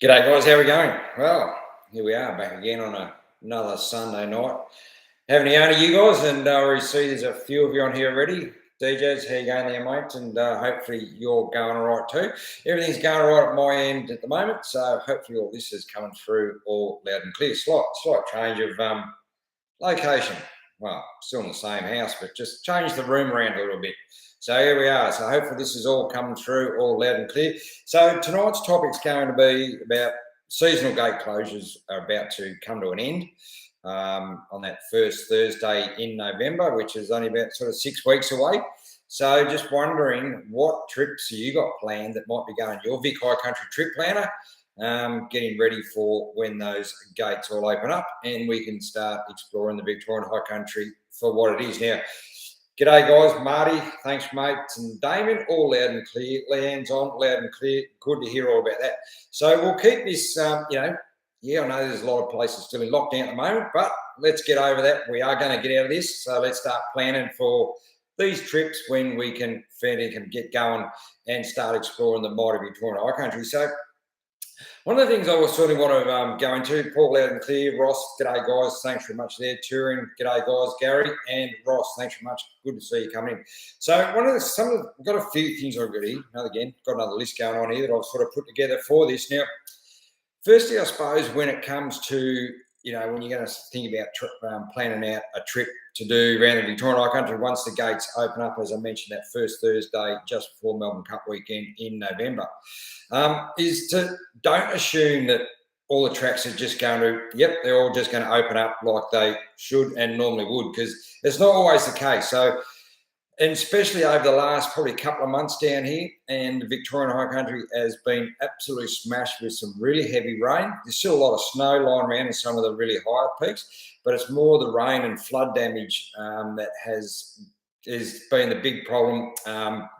G'day guys, how we going? Well, here we are back again on another Sunday night. Having a yarn of you guys, and I already see there's a few of you on here already. DJs, how you going there, mate? And hopefully you're going all right too. Everything's going all right at my end at the moment, so hopefully all this is coming through all loud and clear. Slight change of location. Well, still in the same house, but just change the room around a little bit. So here we are. So hopefully this is all coming through all loud and clear. So tonight's topic's going to be about seasonal gate closures are about to come to an end on that first Thursday in November, which is only about sort of 6 weeks away. So just wondering what trips you got planned that might be going your Vic High Country trip planner, getting ready for when those gates all open up and we can start exploring the Victorian High Country for what it is now. G'day guys, Marty, thanks mate, and Damon, all loud and clear. Leanne's on, loud and clear. Good to hear all about that. So we'll keep this, I know there's a lot of places still in lockdown at the moment, but let's get over that. We are going to get out of this, so let's start planning for these trips when we can fairly get going and start exploring the mighty Victorian High Country. So one of the things I was sort of want to go into, Paul loud and clear, Ross, g'day guys, thanks very much there. Turing, g'day guys, Gary and Ross, thanks very much. Good to see you coming in. So I've got a few things I've got here. Got another list going on here that I've sort of put together for this. Now, firstly, I suppose when it comes to, when you're going to think about planning out a trip to do around the Victorian High Country once the gates open up, as I mentioned, that first Thursday just before Melbourne Cup Weekend in November, is to don't assume that all the tracks are just going to, they're all just going to open up like they should and normally would, because it's not always the case. So, and especially over the last probably couple of months down here, and the Victorian High Country has been absolutely smashed with some really heavy rain. There's still a lot of snow lying around in some of the really higher peaks, but it's more the rain and flood damage that has been the big problem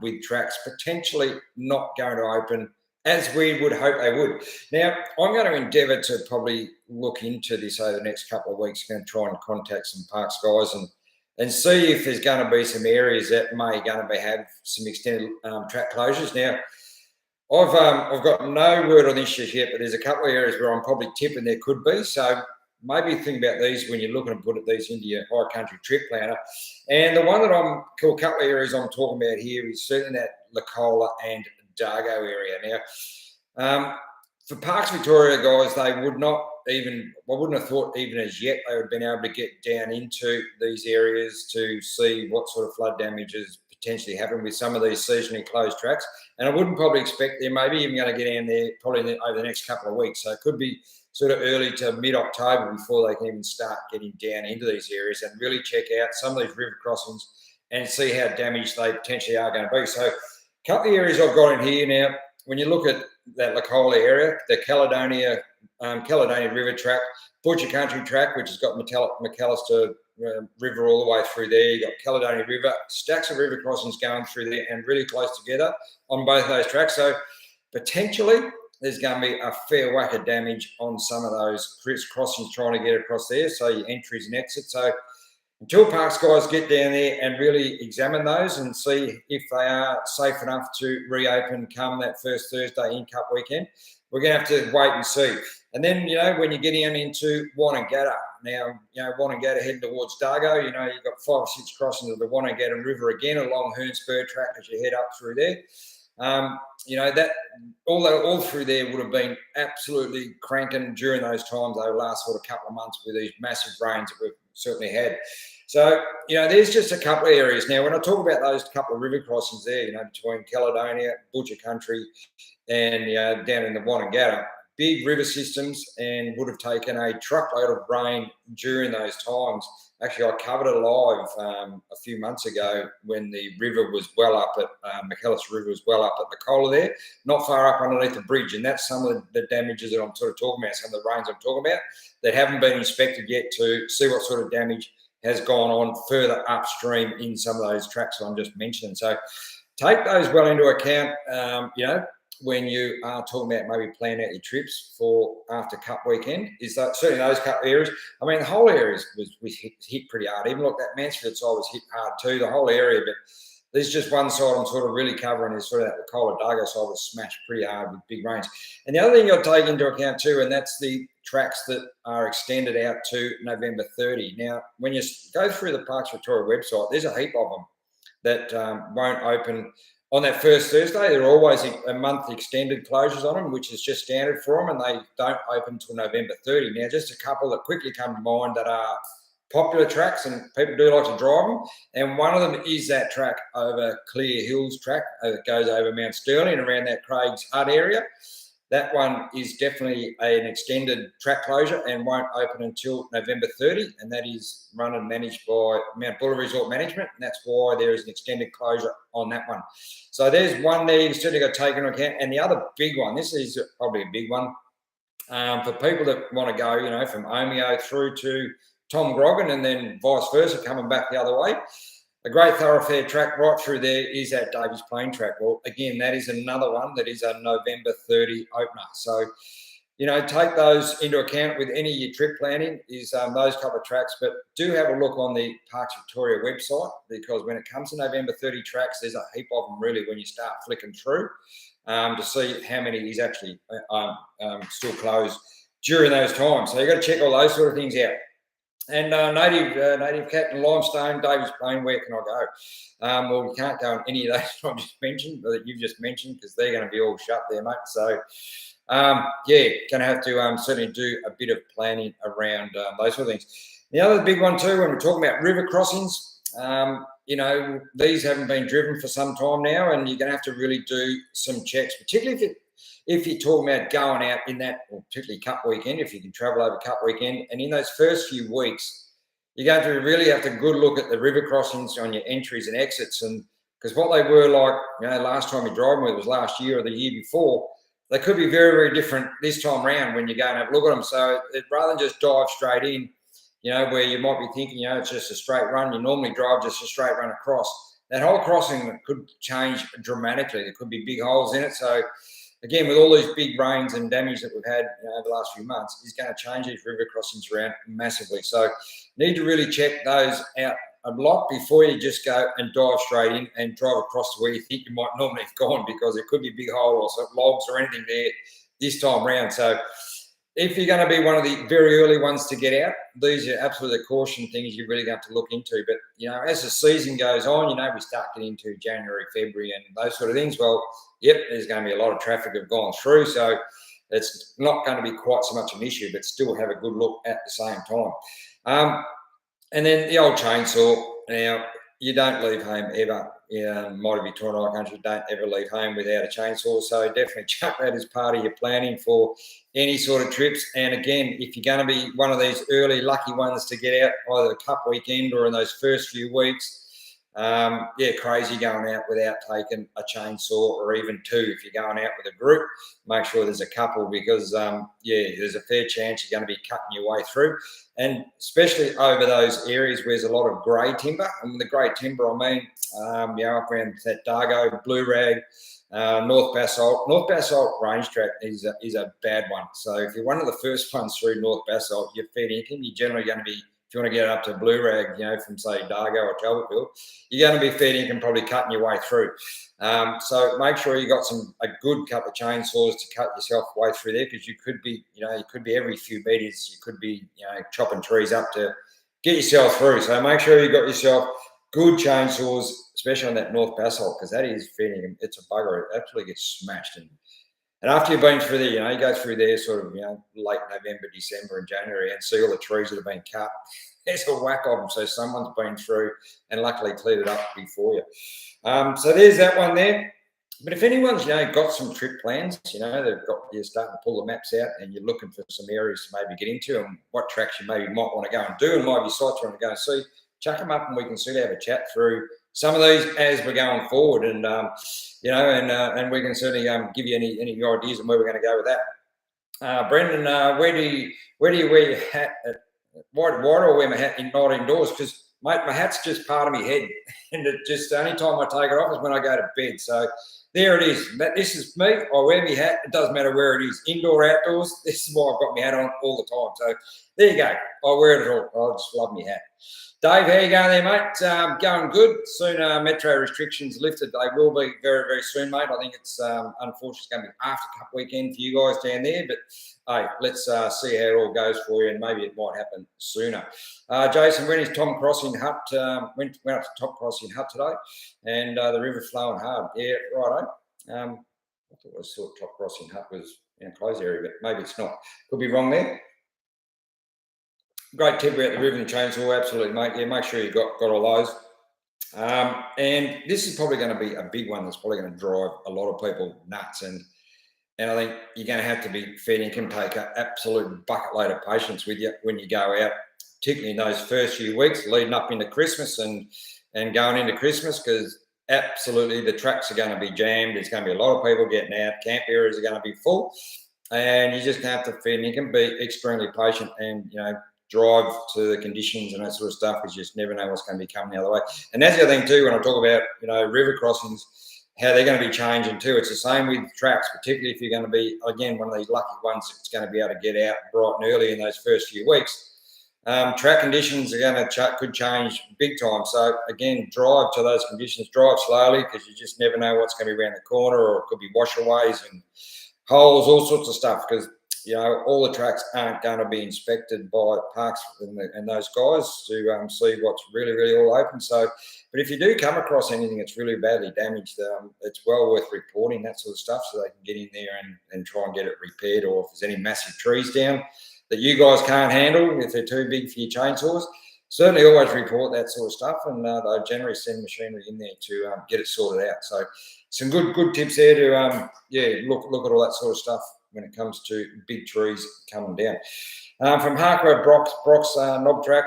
with tracks potentially not going to open as we would hope they would. Now, I'm going to endeavour to probably look into this over the next couple of weeks. I'm going to try and contact some parks guys and see if there's going to be some areas that may going to have some extended track closures. Now, I've got no word on this just yet, but there's a couple of areas where I'm probably tipping there could be. So maybe think about these when you're looking to put these into your high country trip planner. And the one that a couple of areas I'm talking about here is certainly that Lacola and Dargo area. Now, for Parks Victoria guys, they would not even, I wouldn't have thought even as yet they would have been able to get down into these areas to see what sort of flood damage has potentially happened with some of these seasonally closed tracks. And I wouldn't probably expect they're maybe even going to get down there probably over the next couple of weeks. So it could be sort of early to mid-October before they can even start getting down into these areas and really check out some of these river crossings and see how damaged they potentially are going to be. So a couple of areas I've got in here now, when you look at that Lacola area, the Caledonia River track, Butcher Country track, which has got McAllister River all the way through there. You've got Caledonia River, stacks of river crossings going through there and really close together on both those tracks. So potentially there's going to be a fair whack of damage on some of those crossings trying to get across there. So your entries and exits. So until parks guys get down there and really examine those and see if they are safe enough to reopen come that first Thursday in Cup Weekend, we're going to have to wait and see. And then, when you're getting into Wanangata, now, Wanangata heading towards Dargo, you've got 5 or 6 crossings of the Wanangata River again along Hernspur track as you head up through there. That all through there would have been absolutely cranking during those times over the last sort of couple of months with these massive rains that we've certainly had. So, there's just a couple of areas. Now, when I talk about those couple of river crossings there, between Caledonia, Butcher Country and down in the Wanangata, big river systems and would have taken a truckload of rain during those times. Actually, I covered it live a few months ago when the river was well up at McAllister River was well up at Lacola there, not far up underneath the bridge. And that's some of the damages that I'm sort of talking about, some of the rains I'm talking about that haven't been inspected yet to see what sort of damage has gone on further upstream in some of those tracks I'm just mentioning. So take those well into account, when you are talking about maybe planning out your trips for after Cup Weekend, is that certainly those couple of areas. I mean, the whole area was hit pretty hard. Even look, that Mansfield side was hit hard too, the whole area. But There's just one side I'm sort of really covering is sort of that Coladogo side was smashed pretty hard with big rains. And the other thing you'll take into account too, and that's the tracks that are extended out to November 30. Now, when you go through the Parks Victoria website, there's a heap of them that won't open on that first Thursday. There are always a month extended closures on them, which is just standard for them, and they don't open until November 30. Now, just a couple that quickly come to mind that are popular tracks and people do like to drive them, and one of them is that track over Clear Hills track that goes over Mount Sterling around that Craig's Hut area. That one is definitely an extended track closure and won't open until November 30, and that is run and managed by Mount Buller Resort Management, and that's why there is an extended closure on that one. So there's one there you've certainly got to take into account. And the other big one, this is probably a big one, for people that want to go, from Omeo through to Tom Grogan and then vice versa, coming back the other way. A great thoroughfare track right through there is that Davies Plain track. Well, again, that is another one that is a November 30 opener. So, take those into account with any of your trip planning, is those couple of tracks. But do have a look on the Parks Victoria website, because when it comes to November 30 tracks, there's a heap of them really when you start flicking through to see how many is actually still closed during those times. So you've got to check all those sort of things out. And Native Cat and Limestone, Davies Plain, where can I go? Well, you can't go on any of those I've just mentioned, or that you've just mentioned, because they're going to be all shut there, mate. So, going to have to certainly do a bit of planning around those sort of things. The other big one too, when we're talking about river crossings, these haven't been driven for some time now, and you're going to have to really do some checks, particularly if you're talking about going out in that, or particularly Cup Weekend, if you can travel over Cup Weekend, and in those first few weeks, you're going to really have to good look at the river crossings on your entries and exits, and because what they were like, last time you drove with was last year or the year before, they could be very, very different this time around when you go and have a look at them. So rather than just dive straight in, where you might be thinking, it's just a straight run, you normally drive just a straight run across. That whole crossing could change dramatically. There could be big holes in it. So again, with all these big rains and damage that we've had over the last few months, is going to change these river crossings around massively. So need to really check those out a lot before you just go and dive straight in and drive across to where you think you might normally have gone, because there could be a big hole or some logs or anything there this time round. So if you're going to be one of the very early ones to get out, these are absolutely caution things you really have to look into. But, as the season goes on, we start getting into January, February and those sort of things. Well, there's going to be a lot of traffic have gone through. So it's not going to be quite so much an issue, but still have a good look at the same time. And then the old chainsaw. Now, you don't leave home ever. Mighty Victoria High Country don't ever leave home without a chainsaw. So definitely chuck that as part of your planning for any sort of trips. And again, if you're going to be one of these early lucky ones to get out either the Cup Weekend or in those first few weeks, crazy going out without taking a chainsaw, or even two. If you're going out with a group, make sure there's a couple, because there's a fair chance you're going to be cutting your way through, and especially over those areas where there's a lot of grey timber. And with the grey timber, I mean, up around that Dargo, Blue Rag, North Basalt. North Basalt range track is a bad one. So if you're one of the first ones through North Basalt, you're fair income. You're generally going to be, if you want to get up to Blue Rag, from say Dargo or Talbotville, you're going to be fair income, probably cutting your way through. So make sure you got a good couple of chainsaws to cut yourself way through there, because you could be, every few meters, you could be, chopping trees up to get yourself through. So make sure you got yourself good chainsaws, especially on that North Basalt, because that is fair income. It's a bugger. It actually gets smashed. And after you've been through there, you go through there sort of, late November, December and January, and see all the trees that have been cut. There's a whack of them. So someone's been through and luckily cleared it up before you. So there's that one there. But if anyone's, got some trip plans, you're starting to pull the maps out and you're looking for some areas to maybe get into and what tracks you maybe might want to go and do, and might be sites you want to go and see, chuck them up and we can certainly have a chat through some of these as we're going forward. And, and we can certainly give you any ideas on where we're going to go with that. Brendan, where do you wear your hat? Why do I wear my hat not indoors? Because, mate, my hat's just part of my head, and it just the only time I take it off is when I go to bed. So there it is. This is me. I wear my hat. It doesn't matter where it is, indoor, outdoors. This is why I've got my hat on all the time. So There you go. I wear it all. I just love me hat. Dave, how you going there, mate? Going good. Soon metro restrictions lifted. They will be very, very soon, mate. I think it's unfortunately it's going to be after Cup weekend for you guys down there. But hey, let's see how it all goes for you, and maybe it might happen sooner. Jason, when is Tom Crossing Hut? Went up to Top Crossing Hut today, and the river flowing hard. Yeah, righto. I thought I saw Top Crossing Hut was in a closed area, but maybe it's not. Could be wrong there. Great tip about the river and chainsaw, absolutely, mate. Yeah, make sure you got all those. And this is probably going to be a big one that's probably going to drive a lot of people nuts. And I think you're going to have to be fair income, take an absolute bucket load of patience with you when you go out, particularly in those first few weeks leading up into Christmas and going into Christmas, because absolutely the tracks are going to be jammed. There's going to be a lot of people getting out. Camp areas are going to be full. And you just have to fair income, be extremely patient and, drive to the conditions and that sort of stuff, because you just never know what's going to be coming the other way. And that's the other thing too, when I talk about, river crossings, how they're going to be changing too. It's the same with tracks, particularly if you're going to be, again, one of these lucky ones that's going to be able to get out bright and early in those first few weeks. Track conditions are going to could change big time. So again, drive to those conditions, drive slowly, because you just never know what's going to be around the corner, or it could be washaways and holes, all sorts of stuff, because all the tracks aren't going to be inspected by parks and those guys to see what's really, really all open. So, but if you do come across anything that's really badly damaged, it's well worth reporting, that sort of stuff, so they can get in there and try and get it repaired. Or if there's any massive trees down that you guys can't handle, if they're too big for your chainsaws, certainly always report that sort of stuff, and they'll generally send machinery in there to get it sorted out. So some good tips there to look at all that sort of stuff when it comes to big trees coming down. From Harcourt Brock's Knob Track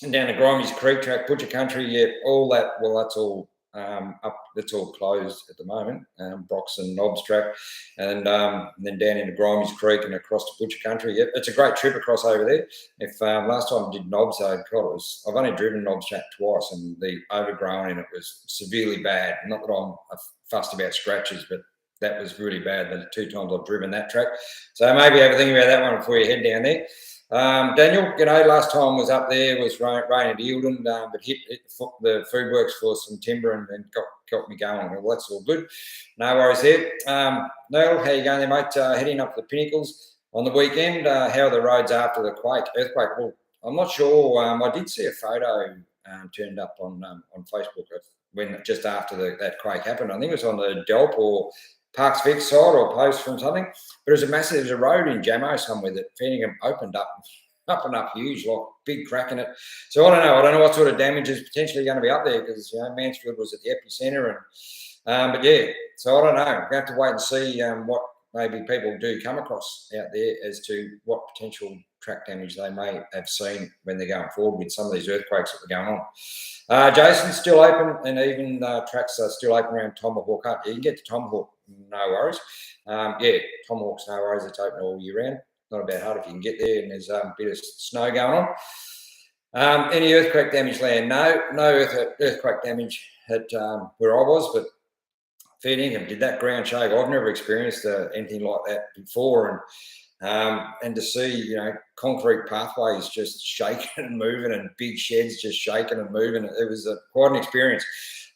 and down to Grimey's Creek Track, Butcher Country, all that, well, that's all up. That's all closed at the moment. Brock's and Knobs Track, and then down into Grimey's Creek and across to Butcher Country. Yep, it's a great trip across over there. If last time I did Knobs, I've only driven Knobs Track twice, and the overgrown in it was severely bad. Not that I'm fussed about scratches, but that was really bad. The 2 times I've driven that track. So maybe have a think about that one before you head down there. Daniel, last time was up there, was rain at Eildon, but hit the food works for some timber and got me going. Well, that's all good. No worries there. Neil, how you going there, mate? Heading up to the Pinnacles on the weekend. How are the roads after the earthquake? Well, I'm not sure. I did see a photo turned up on Facebook when just after that quake happened. I think it was on the Delp or Parks Vic side, or post from something, but it was there's a road in Jammo somewhere that Fenningham opened up huge, like big crack in it. So I don't know what sort of damage is potentially going to be up there, because Mansfield was at the epicenter, and but yeah, so I don't know. We have to wait and see what maybe people do come across out there as to what potential track damage they may have seen when they're going forward with some of these earthquakes that were going on. Jason's still open, and even tracks are still open around Tomahawk Hut. You can get to Tomahawk, no worries. Tomahawk's no worries. It's open all year round. Not about hard if you can get there, and there's a bit of snow going on. Any earthquake damage land? No earthquake damage at where I was, but fair income. Did that ground shake? I've never experienced anything like that before, and to see concrete pathways just shaking and moving, and big sheds just shaking and moving, it was quite an experience.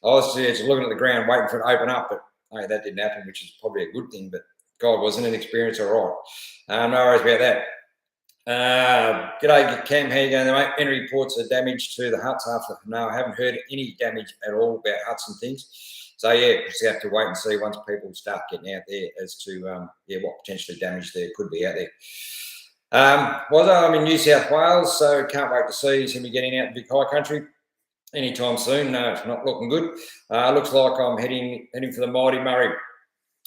I was just looking at the ground waiting for it to open up, but hey, that didn't happen, which is probably a good thing. But God, wasn't an experience all right. No worries about that. G'day, Cam. How you going there, mate? Any reports of damage to the huts after? No, I haven't heard any damage at all about huts and things. So yeah, just have to wait and see once people start getting out there as to what potentially damage there could be out there. I'm in New South Wales, so can't wait to see somebody getting out in Vic High Country anytime soon. No, it's not looking good. Looks like I'm heading for the Mighty Murray.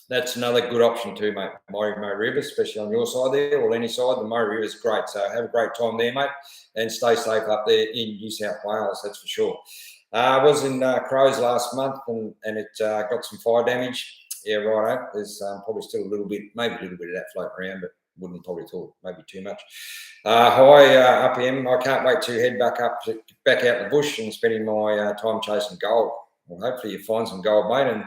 That's another good option too, mate. Murray River, especially on your side there, or any side. The Murray River is great. So have a great time there, mate, and stay safe up there in New South Wales, that's for sure. I was in Crows last month, and it got some fire damage. Yeah, righto. There's probably still maybe a little bit of that floating around, but wouldn't probably thought maybe too much. High RPM. I can't wait to head back out the bush and spending my time chasing gold. Well, hopefully you find some gold, mate, and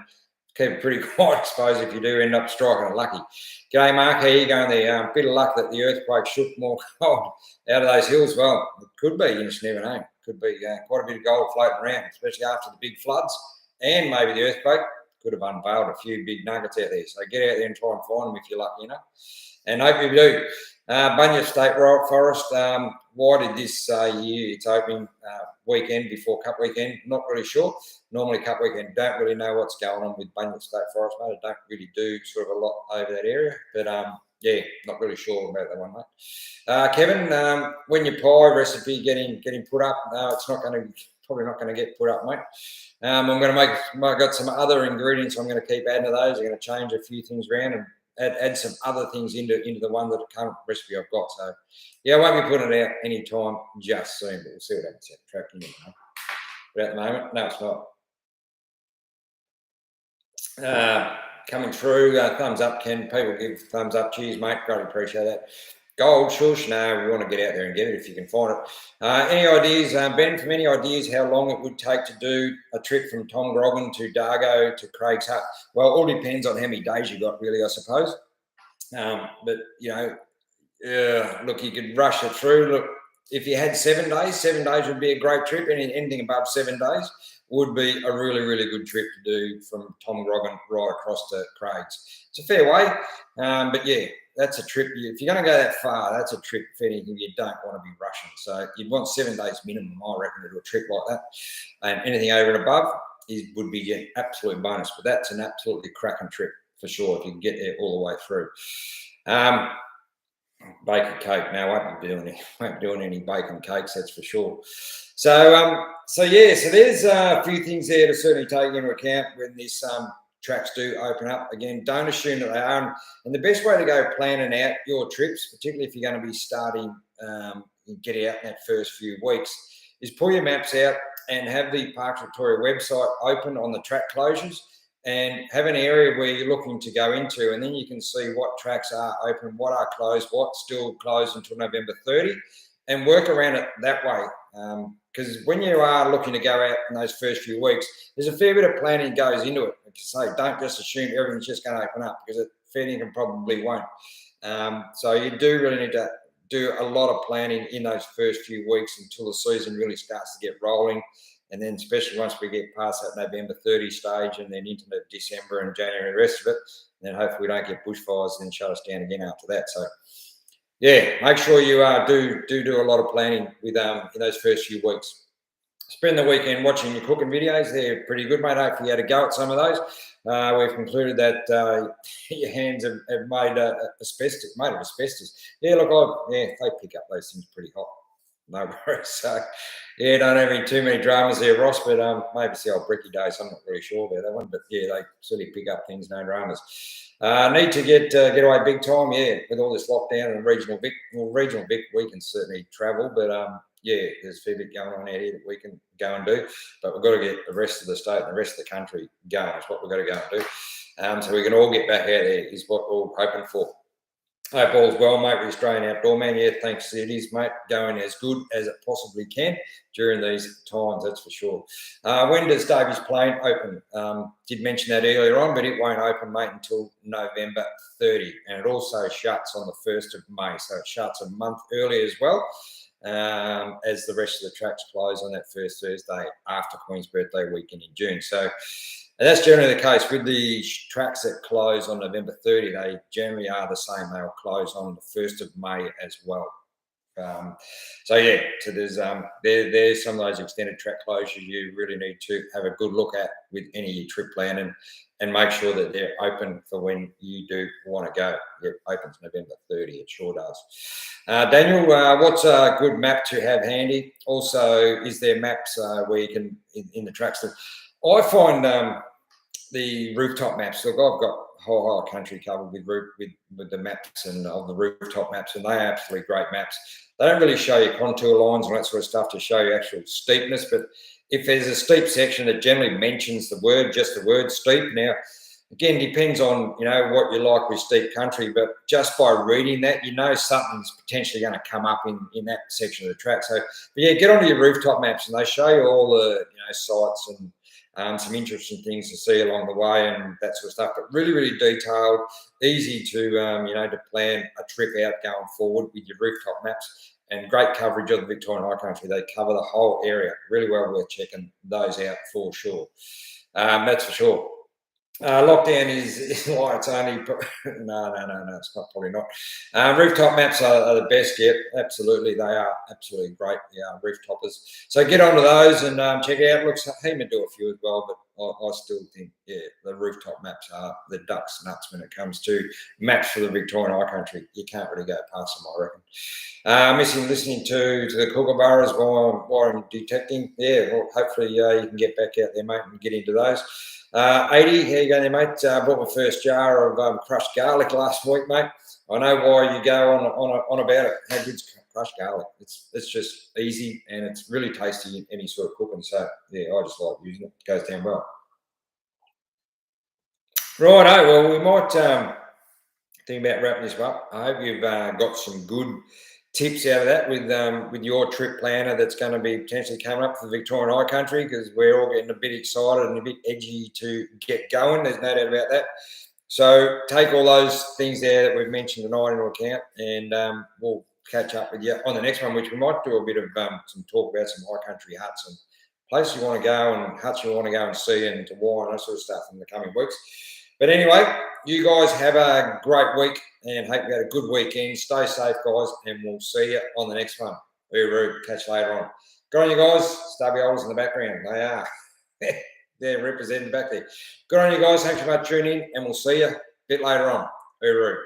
keep it pretty quiet, I suppose, if you do end up striking it lucky. G'day, Mark. How you going there? Bit of luck that the earthquake shook more gold out of those hills. Well, it could be. You just never know. Could be quite a bit of gold floating around, especially after the big floods and maybe the earthquake. Could have unveiled a few big nuggets out there. So get out there and try and find them if you're lucky enough. And hope you do. Bunyip State Forest. Why did this year it's opening weekend before Cup Weekend? Not really sure. Normally Cup Weekend, don't really know what's going on with Bunyip State Forest, mate. I don't really do sort of a lot over that area. But yeah, not really sure about that one, mate. Kevin, when your pie recipe getting put up, it's not going to probably not going to get put up, mate. I'm going to I've got some other ingredients I'm going to keep adding to those. I'm going to change a few things around and add some other things into the one that the current recipe I've got. So yeah, I won't be putting it out anytime just soon, but we'll see what happens. Tracking it, but at the moment, no, it's not. Coming through, thumbs up. Can people give thumbs up? Cheers, mate. Greatly appreciate that. Gold, shush. No, we want to get out there and get it if you can find it. Any ideas, Ben, from any ideas how long it would take to do a trip from Tom Grogan to Dargo to Craig's Hut? Well, it all depends on how many days you got, really, I suppose. But, you know, look, you could rush it through. Look, if you had 7 days, 7 days would be a great trip. Anything above 7 days would be a really, really good trip to do from Tom Grogan right across to Craig's. It's a fair way, but yeah, that's a trip. If you're going to go that far, that's a trip for anything you don't want to be rushing. So you'd want 7 days minimum, I reckon, to do a trip like that. And anything over and above would be an absolute bonus. But that's an absolutely cracking trip for sure if you can get there all the way through. Bacon cake. Now, I won't be doing any bacon cakes, that's for sure. So yeah, so there's a few things there to certainly take into account when this tracks do open up. Again, don't assume that they are. And the best way to go planning out your trips, particularly if you're going to be starting get out in that first few weeks, is pull your maps out and have the Parks Victoria website open on the track closures and have an area where you're looking to go into, and then you can see what tracks are open, what are closed, what's still closed until November 30, and work around it that way. Because when you are looking to go out in those first few weeks, there's a fair bit of planning goes into it. Like you say, don't just assume everything's just going to open up, because it fair dinkum probably won't. So you do really need to do a lot of planning in those first few weeks until the season really starts to get rolling. And then especially once we get past that November 30 stage and then into December and January, the rest of it, and then hopefully we don't get bushfires and then shut us down again after that. So yeah, make sure you do a lot of planning with in those first few weeks. Spend the weekend watching your cooking videos. They're pretty good, mate. Hopefully you had a go at some of those. We've concluded that your hands have made asbestos. Yeah, look, they pick up those things pretty hot. No worries. So yeah, don't have too many dramas there, Ross, but maybe it's the old bricky days. I'm not really sure about that one, but yeah, they certainly pick up things, no dramas. Need to get away big time, yeah, with all this lockdown and regional Vic. Well, regional Vic, we can certainly travel, but yeah, there's a fair bit going on out here that we can go and do, but we've got to get the rest of the state and the rest of the country going. That's what we've got to go and do. So we can all get back out there is what we're all hoping for. Hope all's well, mate, with Australian Outdoor Man. Yeah, thanks. It is, mate, going as good as it possibly can during these times, that's for sure. When does Davies Plain open? Did mention that earlier on, but it won't open, mate, until November 30. And it also shuts on the 1st of May. So it shuts a month early as well, as the rest of the tracks close on that first Thursday after Queen's birthday weekend in June. So and that's generally the case with the tracks that close on November 30. They generally are the same. They'll close on the 1st of May as well. So yeah, so there's some of those extended track closures you really need to have a good look at with any of your trip planning and make sure that they're open for when you do want to go. It opens November 30. It sure does. Daniel, what's a good map to have handy? Also, is there maps where you can in the tracks that I find the Rooftop Maps. Look, I've got whole country covered with the maps and of the Rooftop Maps, and they are absolutely great maps. They don't really show you contour lines and that sort of stuff to show you actual steepness, but if there's a steep section that generally mentions just the word steep. Now, again, depends on what you like with steep country, but just by reading that, something's potentially going to come up in that section of the track. So, but yeah, get onto your Rooftop Maps, and they show you all the sites and some interesting things to see along the way and that sort of stuff. But really, really detailed, easy to to plan a trip out going forward with your Rooftop Maps. And great coverage of the Victorian High Country. They cover the whole area. Really well worth checking those out for sure. That's for sure. Lockdown is like it's only no, it's not probably not. Rooftop Maps are the best yet. Absolutely, they are absolutely great. They are rooftoppers. So get onto those and check it out. Looks he may do a few as well, but I still think the Rooftop Maps are the duck's nuts when it comes to maps for the Victorian High Country. You can't really go past them, I reckon. Missing listening to the kookaburras while I'm detecting. Yeah, well, hopefully you can get back out there, mate, and get into those. 80, here you go there, mate. Bought my first jar of crushed garlic last week, mate. I know why you go on about it. How good's crushed garlic? It's just easy and it's really tasty in any sort of cooking. So yeah, I just like using it. It goes down well. Right, well, we might think about wrapping this up. I hope you've got some good tips out of that with your trip planner that's going to be potentially coming up for the Victorian High Country, because we're all getting a bit excited and a bit edgy to get going. There's no doubt about that. So take all those things there that we've mentioned tonight into account, and we'll catch up with you on the next one, which we might do a bit of some talk about some high country huts and places you want to go and huts you want to go and see and to wine and that sort of stuff in the coming weeks. But anyway, you guys have a great week and hope you had a good weekend. Stay safe, guys, and we'll see you on the next one. Hooroo. Catch you later on. Good on you guys. Stubby holes in the background. They are. They're representing back there. Good on you guys. Thanks so much for tuning in, and we'll see you a bit later on. Hooroo.